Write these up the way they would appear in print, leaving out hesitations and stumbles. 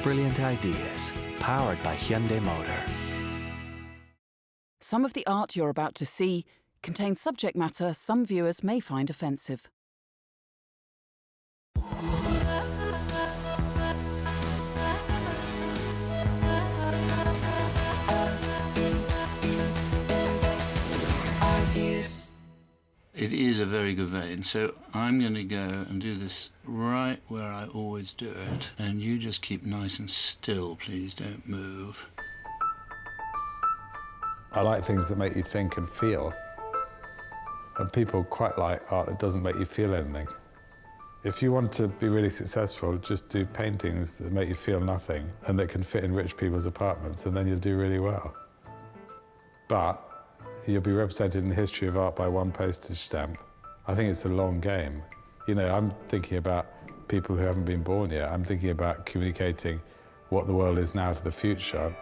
brilliant ideas, powered by Hyundai Motor. Some of the art you're about to see contains subject matter some viewers may find offensive. It is a very good vein, so I'm going to go and do this right where I always do it, and you just keep nice and still, please, don't move. I like things that make you think and feel, and people quite like art that doesn't make you feel anything. If you want to be really successful, just do paintings that make you feel nothing and that can fit in rich people's apartments, and then you'll do really well. But you'll be represented in the history of art by one postage stamp. I think it's a long game. You know, I'm thinking about people who haven't been born yet. I'm thinking about communicating what the world is now to the future.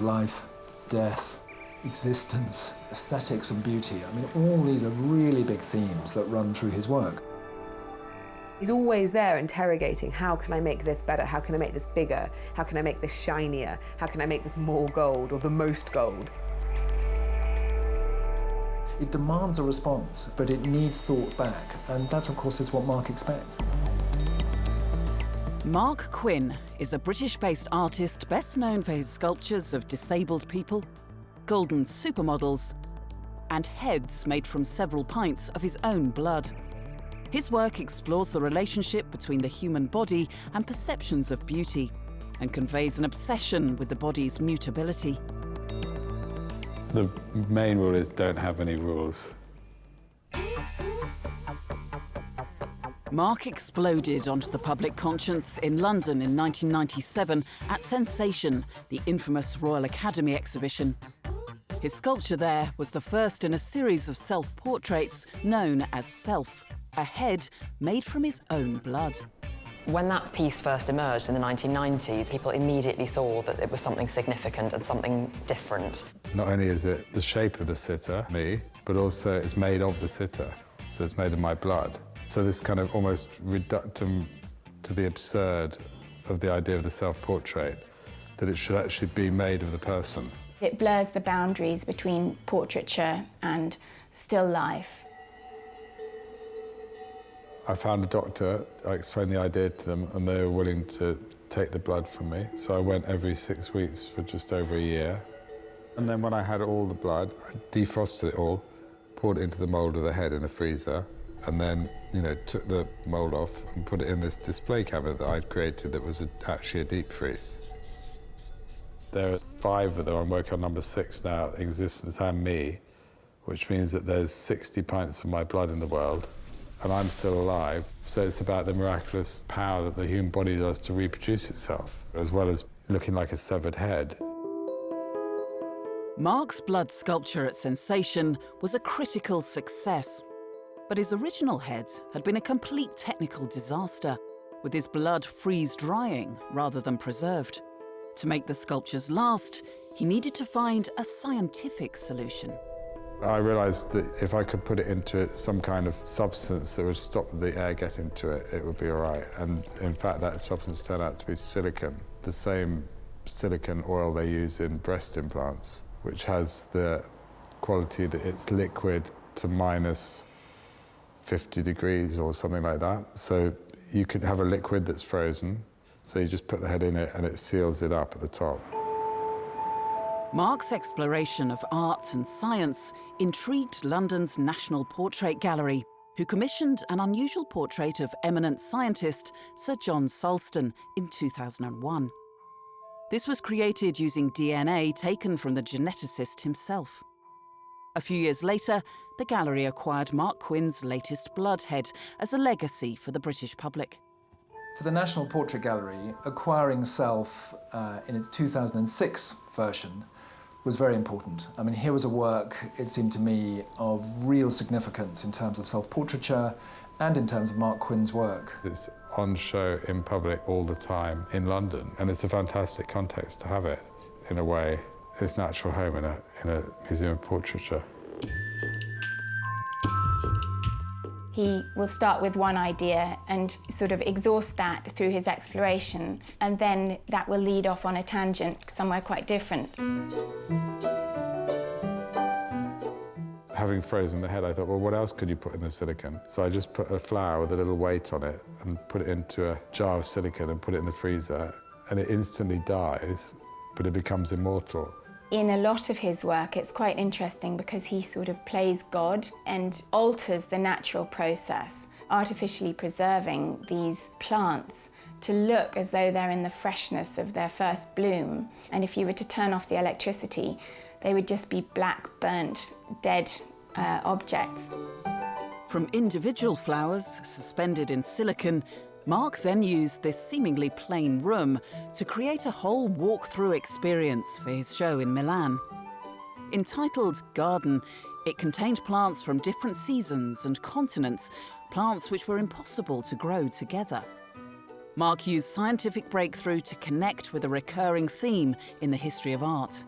Life, death, existence, aesthetics and beauty. I mean, all these are really big themes that run through his work. He's always there interrogating, how can I make this better? How can I make this bigger? How can I make this shinier? How can I make this more gold or the most gold? It demands a response, but it needs thought back, and that, of course, is what Marc expects. Marc Quinn is a British-based artist best known for his sculptures of disabled people, golden supermodels, and heads made from several pints of his own blood. His work explores the relationship between the human body and perceptions of beauty, and conveys an obsession with the body's mutability. The main rule is don't have any rules. Marc exploded onto the public conscience in London in 1997 at Sensation, the infamous Royal Academy exhibition. His sculpture there was the first in a series of self-portraits known as Self, a head made from his own blood. When that piece first emerged in the 1990s, people immediately saw that it was something significant and something different. Not only is it the shape of the sitter, me, but also it's made of the sitter. So it's made of my blood. So this kind of almost reductum to the absurd of the idea of the self-portrait, that it should actually be made of the person. It blurs the boundaries between portraiture and still life. I found a doctor, I explained the idea to them, and they were willing to take the blood from me. So I went every 6 weeks for just over a year. And then when I had all the blood, I defrosted it all, poured it into the mould of the head in a freezer, and then, you know, took the mould off and put it in this display cabinet that I'd created that was actually a deep freeze. There are 5 of them. I'm working on number 6 now, Existence and Me, which means that there's 60 pints of my blood in the world, and I'm still alive. So it's about the miraculous power that the human body does to reproduce itself, as well as looking like a severed head. Marc's blood sculpture at Sensation was a critical success, but his original head had been a complete technical disaster, with his blood freeze-drying rather than preserved. To make the sculptures last, he needed to find a scientific solution. I realised that if I could put it into some kind of substance that would stop the air getting to it, it would be all right. And in fact, that substance turned out to be silicon, the same silicon oil they use in breast implants, which has the quality that it's liquid to minus 50 degrees or something like that. So you could have a liquid that's frozen, so you just put the head in it and it seals it up at the top. Marc's exploration of art and science intrigued London's National Portrait Gallery, who commissioned an unusual portrait of eminent scientist Sir John Sulston in 2001. This was created using DNA taken from the geneticist himself. A few years later, the gallery acquired Marc Quinn's latest bloodhead as a legacy for the British public. For the National Portrait Gallery, acquiring Self in its 2006 version was very important. I mean, here was a work, it seemed to me, of real significance in terms of self-portraiture and in terms of Marc Quinn's work. It's on show in public all the time in London, and it's a fantastic context to have it, in a way, its natural home in a museum of portraiture. He will start with one idea and sort of exhaust that through his exploration, and then that will lead off on a tangent somewhere quite different. Having frozen the head, I thought, well, what else could you put in the silicone? So I just put a flower with a little weight on it and put it into a jar of silicone and put it in the freezer, and it instantly dies, but it becomes immortal. In a lot of his work, it's quite interesting because he sort of plays God and alters the natural process, artificially preserving these plants to look as though they're in the freshness of their first bloom. And if you were to turn off the electricity, they would just be black, burnt, dead objects. From individual flowers suspended in silicone, Marc then used this seemingly plain room to create a whole walk-through experience for his show in Milan. Entitled Garden, it contained plants from different seasons and continents, plants which were impossible to grow together. Marc used scientific breakthrough to connect with a recurring theme in the history of art.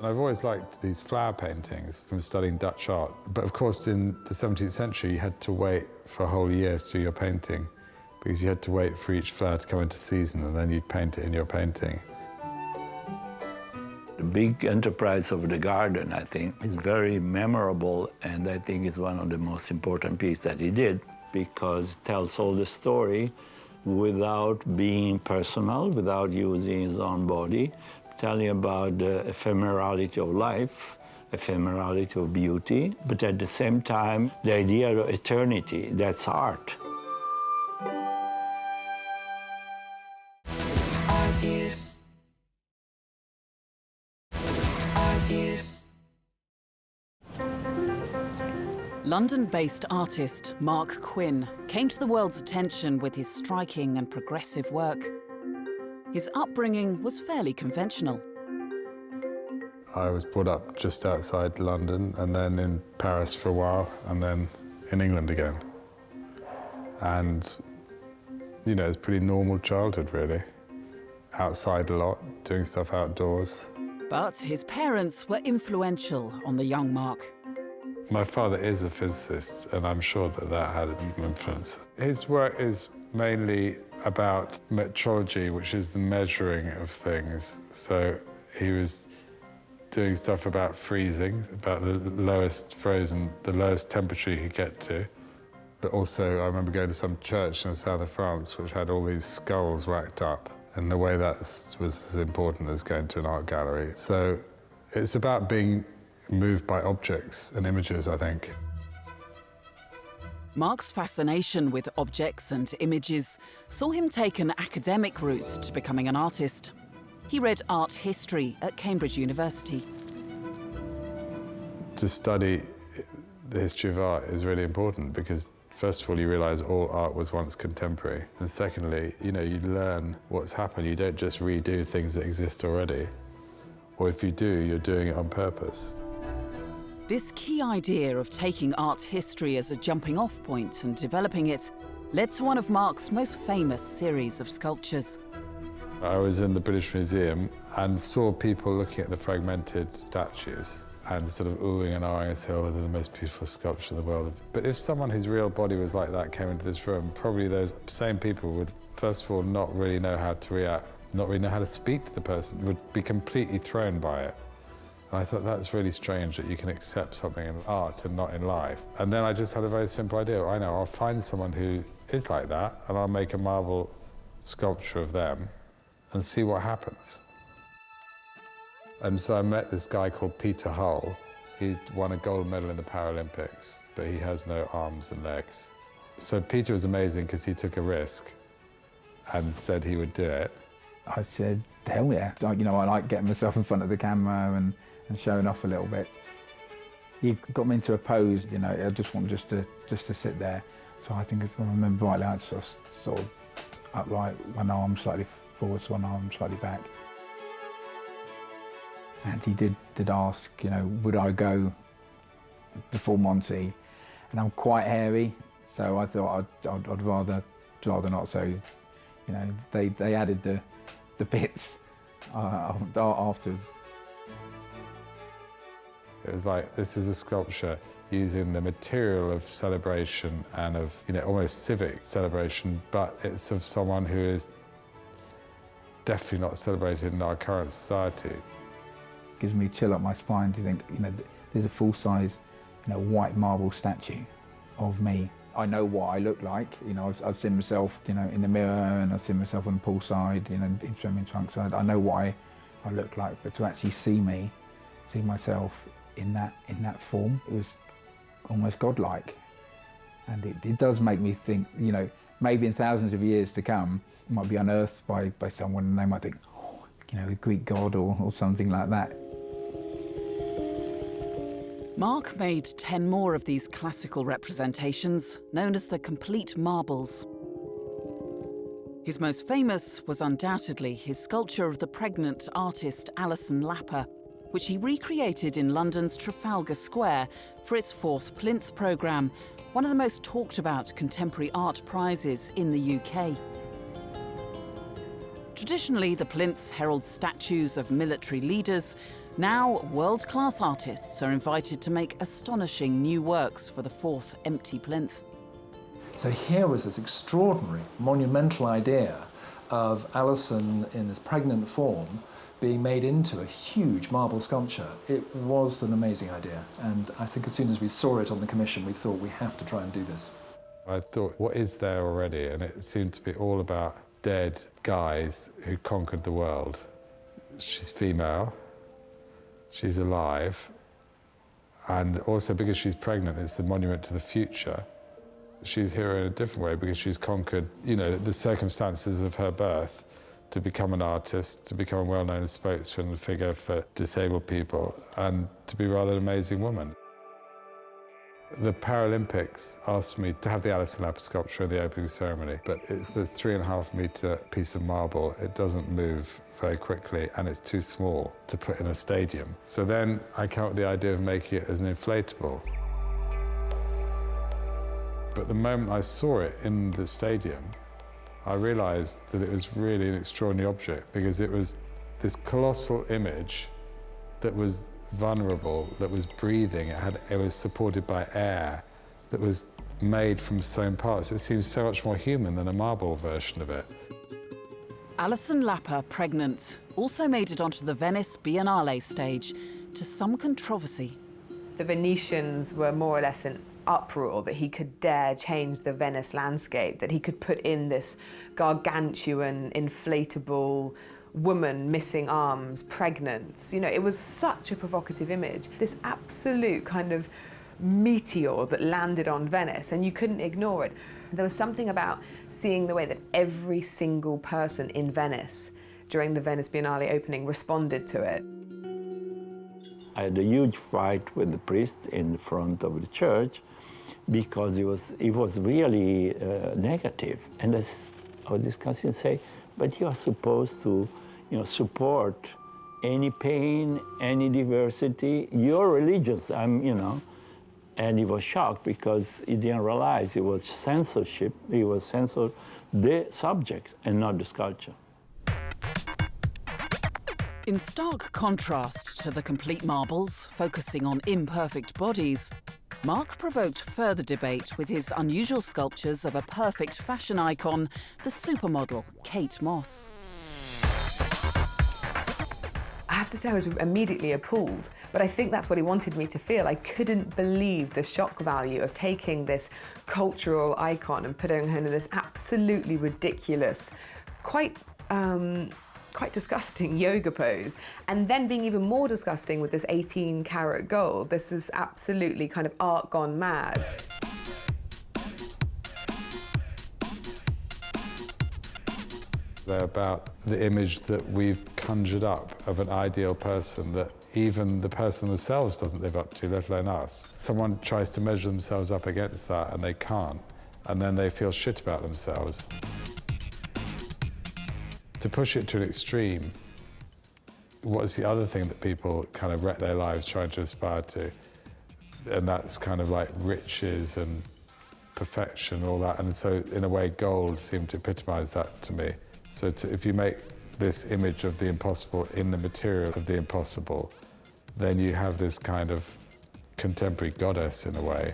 I've always liked these flower paintings from studying Dutch art. But of course, in the 17th century, you had to wait for a whole year to do your painting because you had to wait for each flower to come into season and then you'd paint it in your painting. The big enterprise of the garden, I think, is very memorable, and I think is one of the most important pieces that he did because it tells all the story without being personal, without using his own body, telling about the ephemerality of life, ephemerality of beauty, but at the same time, the idea of eternity, that's art. London-based artist Marc Quinn came to the world's attention with his striking and progressive work. His upbringing was fairly conventional. I was brought up just outside London and then in Paris for a while and then in England again. And, you know, it's a pretty normal childhood, really. Outside a lot, doing stuff outdoors. But his parents were influential on the young Marc. My father is a physicist, and I'm sure that that had an influence. His work is mainly about metrology, which is the measuring of things. So he was doing stuff about freezing, about the lowest frozen, the lowest temperature you could get to. But also, I remember going to some church in the south of France, which had all these skulls racked up, and the way that was as important as going to an art gallery. So it's about being moved by objects and images, I think. Marc's fascination with objects and images saw him take an academic route to becoming an artist. He read art history at Cambridge University. To study the history of art is really important because, first of all, you realise all art was once contemporary. And secondly, you know, you learn what's happened. You don't just redo things that exist already. Or if you do, you're doing it on purpose. This key idea of taking art history as a jumping-off point and developing it led to one of Marc's most famous series of sculptures. I was in the British Museum and saw people looking at the fragmented statues and sort of oohing and ahhing and saying, oh, they're the most beautiful sculpture in the world. But if someone whose real body was like that came into this room, probably those same people would, first of all, not really know how to react, not really know how to speak to the person, would be completely thrown by it. And I thought, that's really strange that you can accept something in art and not in life. And then I just had a very simple idea. I know, I'll find someone who is like that, and I'll make a marble sculpture of them and see what happens. And so I met this guy called Peter Hull. He won a gold medal in the Paralympics, but he has no arms and legs. So Peter was amazing because he took a risk and said he would do it. I said, hell yeah. You know, I like getting myself in front of the camera and showing off a little bit. He got me into a pose, you know, I just want just to sit there. So I think if I remember rightly, I sort of upright, one arm slightly forwards, one arm slightly back. And he did ask, you know, would I go the full Monty? And I'm quite hairy, so I thought I'd rather not. So, you know, they added the bits afterwards. It was like, this is a sculpture using the material of celebration and of, almost civic celebration, but it's of someone who is definitely not celebrated in our current society. It gives me a chill up my spine to think, there's a full-size, white marble statue of me. I know what I look like. I've seen myself, in the mirror, and I've seen myself on the poolside, in swimming trunks. So I know what I look like. But to actually see myself in that form, it was almost godlike. And it does make me think, maybe in thousands of years to come, it might be unearthed by someone, and they might think, a Greek god or something like that. Marc made 10 more of these classical representations, known as the complete marbles. His most famous was undoubtedly his sculpture of the pregnant artist Alison Lapper, which he recreated in London's Trafalgar Square for its 4th Plinth programme, one of the most talked about contemporary art prizes in the UK. Traditionally, the plinths herald statues of military leaders. Now, world-class artists are invited to make astonishing new works for the 4th empty plinth. So here was this extraordinary, monumental idea of Alison in this pregnant form being made into a huge marble sculpture. It was an amazing idea, and I think as soon as we saw it on the commission, we thought we have to try and do this. I thought, what is there already? And it seemed to be all about dead guys who conquered the world. She's female, she's alive, and also because she's pregnant, it's a monument to the future. She's here in a different way because she's conquered, the circumstances of her birth to become an artist, to become a well-known spokesman figure for disabled people, and to be rather an amazing woman. The Paralympics asked me to have the Alison Lapper sculpture in the opening ceremony, but it's a 3.5-metre piece of marble. It doesn't move very quickly, and it's too small to put in a stadium. So then I came up with the idea of making it as an inflatable. But the moment I saw it in the stadium, I realised that it was really an extraordinary object, because it was this colossal image that was vulnerable, that was breathing. It was supported by air, that was made from sewn parts. It seems so much more human than a marble version of it. Alison Lapper, pregnant, also made it onto the Venice Biennale stage, to some controversy. The Venetians were more or less in uproar that he could dare change the Venice landscape, that he could put in this gargantuan, inflatable woman missing arms, pregnant. It was such a provocative image. This absolute kind of meteor that landed on Venice, and you couldn't ignore it. There was something about seeing the way that every single person in Venice during the Venice Biennale opening responded to it. I had a huge fight with the priest in front of the church because it was really negative. And as I was discussing, say, but you are supposed to support any pain, any diversity. You're religious, And he was shocked because he didn't realize it was censorship. He was censored the subject and not the sculpture. In stark contrast to the complete marbles, focusing on imperfect bodies, Marc provoked further debate with his unusual sculptures of a perfect fashion icon, the supermodel Kate Moss. I have to say I was immediately appalled, but I think that's what he wanted me to feel. I couldn't believe the shock value of taking this cultural icon and putting her in this absolutely ridiculous, quite disgusting yoga pose, and then being even more disgusting with this 18-karat gold. This is absolutely kind of art gone mad. They're about the image that we've conjured up of an ideal person that even the person themselves doesn't live up to, let alone us. Someone tries to measure themselves up against that and they can't, and then they feel shit about themselves. To push it to an extreme, what's the other thing that people kind of wreck their lives trying to aspire to? And that's kind of like riches and perfection and all that. And so in a way, gold seemed to epitomise that to me. So if you make this image of the impossible in the material of the impossible, then you have this kind of contemporary goddess in a way.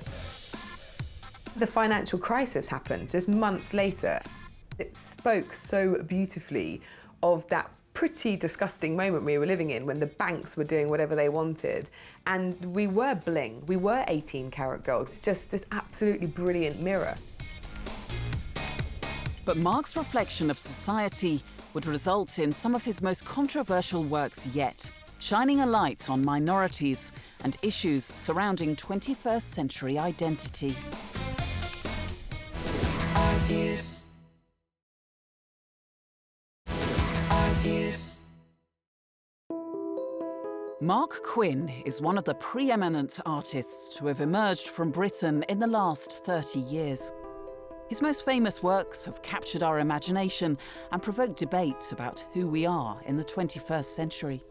The financial crisis happened just months later. It spoke so beautifully of that pretty disgusting moment we were living in when the banks were doing whatever they wanted and we were bling, we were 18-karat gold. It's just this absolutely brilliant mirror. But Marc's reflection of society would result in some of his most controversial works yet, shining a light on minorities and issues surrounding 21st century identity. Marc Quinn is one of the preeminent artists to have emerged from Britain in the last 30 years. His most famous works have captured our imagination and provoked debate about who we are in the 21st century.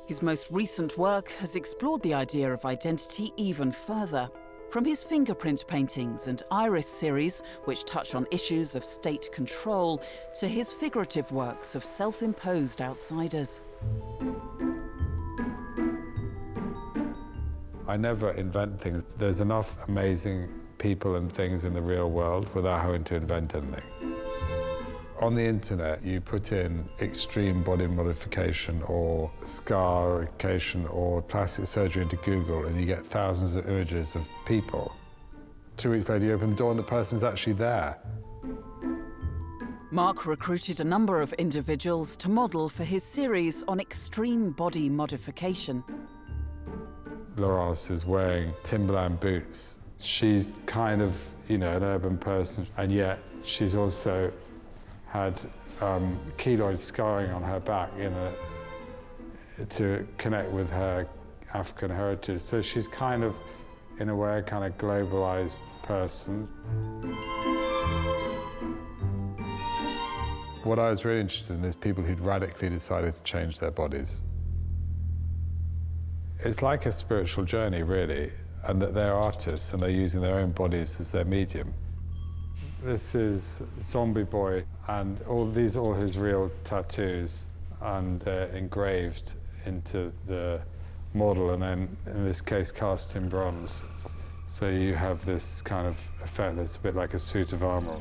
His most recent work has explored the idea of identity even further, from his fingerprint paintings and iris series, which touch on issues of state control, to his figurative works of self-imposed outsiders. I never invent things. There's enough amazing people and things in the real world without having to invent anything. On the internet, you put in extreme body modification or scarification or plastic surgery into Google and you get thousands of images of people. 2 weeks later, you open the door and the person's actually there. Marc recruited a number of individuals to model for his series on extreme body modification. Laurence is wearing Timberland boots. She's kind of, an urban person, and yet she's also had keloid scarring on her back to connect with her African heritage. So she's kind of, in a way, a kind of globalized person. What I was really interested in is people who'd radically decided to change their bodies. It's like a spiritual journey, really, and that they're artists and they're using their own bodies as their medium. This is Zombie Boy, and all his real tattoos, and they're engraved into the model, and then, in this case, cast in bronze. So you have this kind of effect that's a bit like a suit of armor.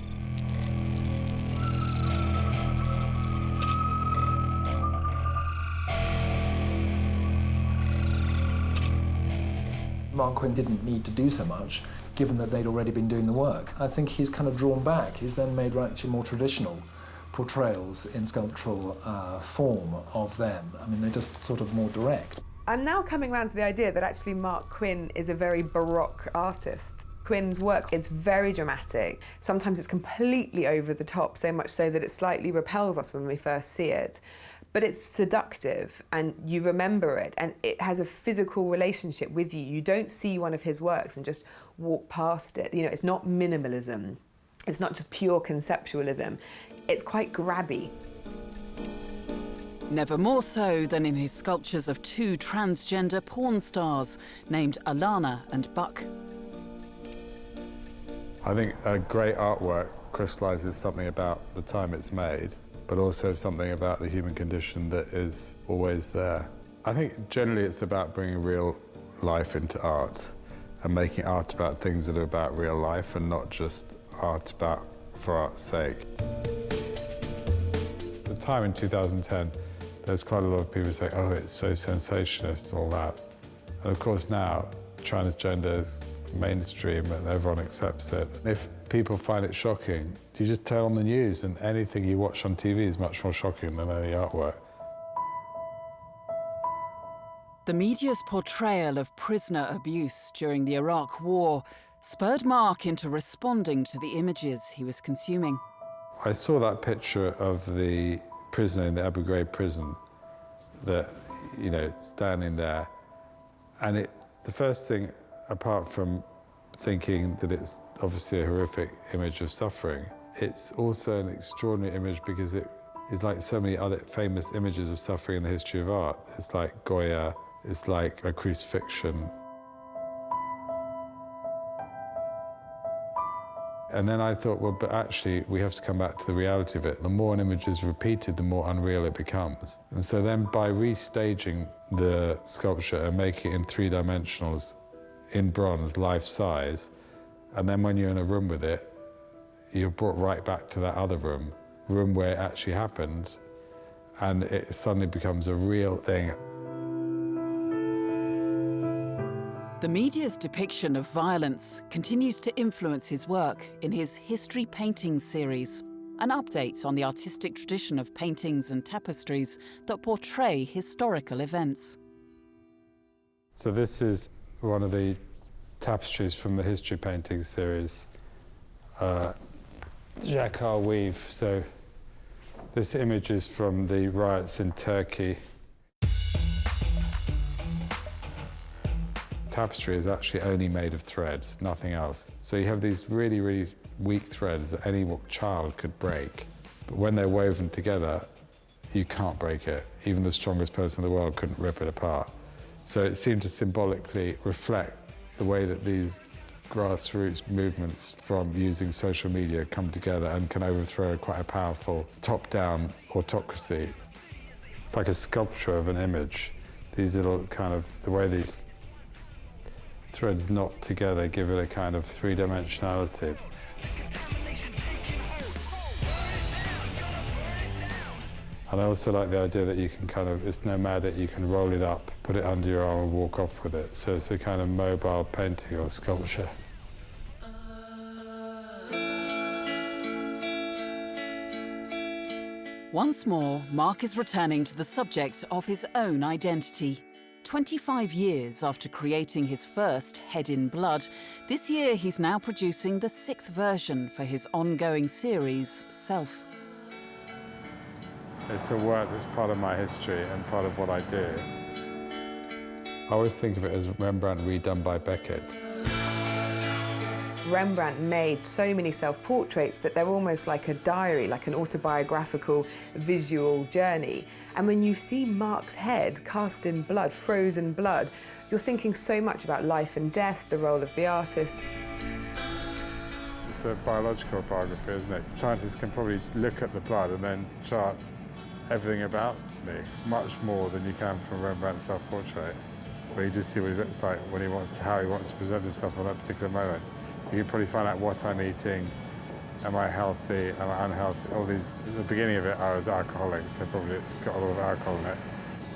Marc Quinn didn't need to do so much, given that they'd already been doing the work. I think he's kind of drawn back. He's then made actually more traditional portrayals in sculptural form of them. I mean, they're just sort of more direct. I'm now coming around to the idea that actually Marc Quinn is a very Baroque artist. Quinn's work is very dramatic. Sometimes it's completely over the top, so much so that it slightly repels us when we first see it. But it's seductive, and you remember it, and it has a physical relationship with you. You don't see one of his works and just walk past it. It's not minimalism. It's not just pure conceptualism. It's quite grabby. Never more so than in his sculptures of two transgender porn stars named Alana and Buck. I think a great artwork crystallizes something about the time it's made, but also something about the human condition that is always there. I think generally it's about bringing real life into art and making art about things that are about real life and not just art for art's sake. At the time in 2010, there's quite a lot of people saying, oh, it's so sensationalist and all that. And of course now, transgender is mainstream and everyone accepts it. If people find it shocking, you just turn on the news and anything you watch on TV is much more shocking than any artwork. The media's portrayal of prisoner abuse during the Iraq War spurred Marc into responding to the images he was consuming. I saw that picture of the prisoner in the Abu Ghraib prison, that, standing there, and the first thing, apart from thinking that it's obviously a horrific image of suffering, it's also an extraordinary image because it is like so many other famous images of suffering in the history of art. It's like Goya, it's like a crucifixion. And then I thought, well, but actually we have to come back to the reality of it. The more an image is repeated, the more unreal it becomes. And so then by restaging the sculpture and making it in 3 dimensionals, in bronze, life size, and then when you're in a room with it, you're brought right back to that other room where it actually happened, and it suddenly becomes a real thing. The media's depiction of violence continues to influence his work in his History Paintings series, an update on the artistic tradition of paintings and tapestries that portray historical events. So this is one of the tapestries from the History Paintings series, Jacquard weave. So this image is from the riots in Turkey. Tapestry is actually only made of threads, nothing else. So you have these really, really weak threads that any child could break. But when they're woven together, you can't break it. Even the strongest person in the world couldn't rip it apart. So it seemed to symbolically reflect the way that these grassroots movements from using social media come together and can overthrow quite a powerful top-down autocracy. It's like a sculpture of an image. These little kind of, the way these threads knot together give it a kind of three-dimensionality. And I also like the idea that you can kind of, it's nomadic, you can roll it up, put it under your arm and walk off with it. So it's a kind of mobile painting or sculpture. Once more, Marc is returning to the subject of his own identity. 25 years after creating his first Head in Blood, this year he's now producing the 6th version for his ongoing series, Self. It's a work that's part of my history and part of what I do. I always think of it as Rembrandt redone by Beckett. Rembrandt made so many self-portraits that they're almost like a diary, like an autobiographical visual journey. And when you see Marc's head cast in blood, frozen blood, you're thinking so much about life and death, the role of the artist. It's a biological biography, isn't it? Scientists can probably look at the blood and then chart everything about me, much more than you can from Rembrandt's self-portrait, where you just see what he looks like when he wants to, how he wants to present himself on that particular moment. You can probably find out what I'm eating, am I healthy, am I unhealthy, all these. At the beginning of it, I was alcoholic, so probably it's got a lot of alcohol in it.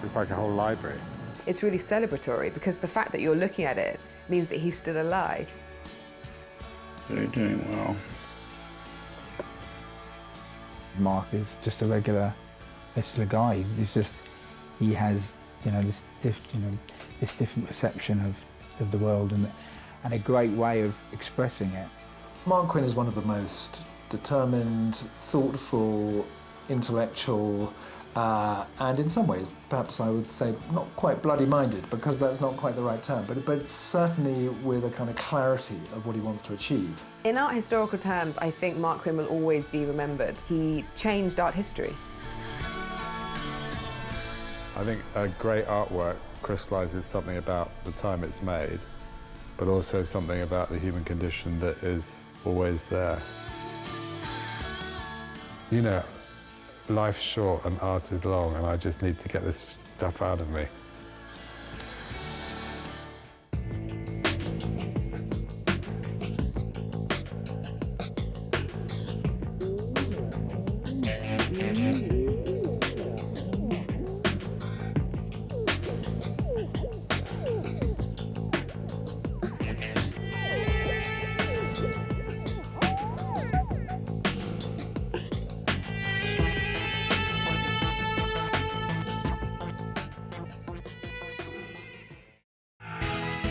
It's like a whole library. It's really celebratory because the fact that you're looking at it means that he's still alive. They're doing well. Marc is just a regular guy. He's just, he has, this different perception of the world and a great way of expressing it. Marc Quinn is one of the most determined, thoughtful, intellectual, and in some ways, perhaps I would say, not quite bloody-minded, because that's not quite the right term, but certainly with a kind of clarity of what he wants to achieve. In art historical terms, I think Marc Quinn will always be remembered. He changed art history. I think a great artwork crystallises something about the time it's made, but also something about the human condition that is always there. Life's short and art is long, and I just need to get this stuff out of me.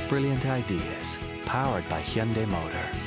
Brilliant ideas, powered by Hyundai Motor.